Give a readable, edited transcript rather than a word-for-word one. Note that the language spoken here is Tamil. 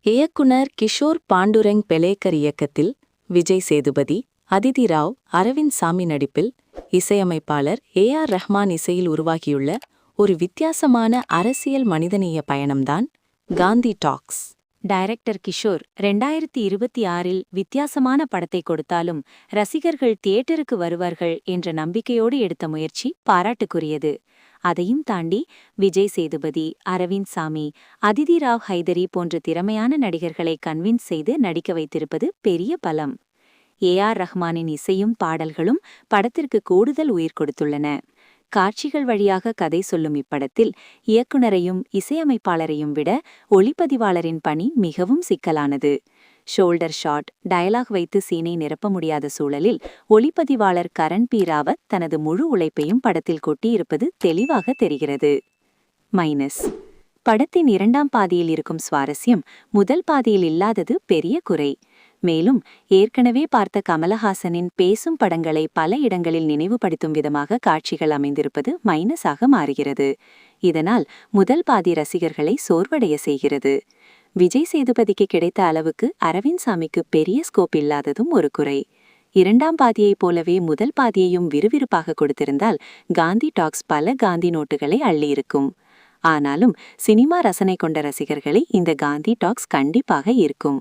இயக்குனர் கிஷோர் பாண்டுரங் பெலேக்கர் இயக்கத்தில் விஜய் சேதுபதி, அதிதி ராவ், அரவிந்த் சாமி நடிப்பில் இசையமைப்பாளர் ரஹ்மான் இசையில் உருவாகியுள்ள ஒரு வித்தியாசமான அரசியல் மனிதநேய பயணம்தான் காந்தி டாக்ஸ். டைரக்டர் கிஷோர் 2026இல் வித்தியாசமான படத்தை கொடுத்தாலும் ரசிகர்கள் தியேட்டருக்கு வருவார்கள் என்ற நம்பிக்கையோடு எடுத்த முயற்சி பாராட்டுக்குரியது. அதையும் தாண்டி விஜய் சேதுபதி, அரவிந்த் சாமி, அதிதி ராவ் ஹைதரி போன்ற திறமையான நடிகர்களை கன்வின்ஸ் செய்து நடிக்க வைத்திருப்பது பெரிய பலம். ரஹ்மானின் இசையும் பாடல்களும் படத்திற்கு கூடுதல் உயிர் கொடுத்துள்ளன. காட்சிகள் வழியாக கதை சொல்லும் இப்படத்தில் இயக்குனரையும் இசையமைப்பாளரையும் விட ஒளிப்பதிவாளரின் பணி மிகவும் சிக்கலானது. ஷோல்டர் ஷாட், டயலாக் வைத்து சீனை நிரப்ப முடியாத சூழலில் ஒளிப்பதிவாளர் கரண் பி ராவத் தனது முழு உழைப்பையும் படத்தில் கொட்டியிருப்பது தெளிவாக தெரிகிறது. மைனஸ்: படத்தின் இரண்டாம் பாதியில் இருக்கும் சுவாரஸ்யம் முதல் பாதியில் இல்லாதது பெரிய குறை. மேலும் ஏற்கனவே பார்த்த கமலஹாசனின் பேசும் படங்களை பல இடங்களில் நினைவுபடுத்தும் விதமாக காட்சிகள் அமைந்திருப்பது மைனஸாக மாறுகிறது. இதனால் முதல் பாதி ரசிகர்களை சோர்வடைய செய்கிறது. விஜய் சேதுபதிக்கு கிடைத்த அளவுக்கு அரவிந்த் சாமிக்கு பெரிய ஸ்கோப் இல்லாததும் ஒரு குறை. இரண்டாம் பாதியைப் போலவே முதல் பாதியையும் விறுவிறுப்பாக கொடுத்திருந்தால் காந்தி டாக்ஸ் பல காந்தி நோட்டுகளை அள்ளியிருக்கும். ஆனாலும் சினிமா ரசனை கொண்ட ரசிகர்களை இந்த காந்தி டாக்ஸ் கண்டிப்பாக இருக்கும்.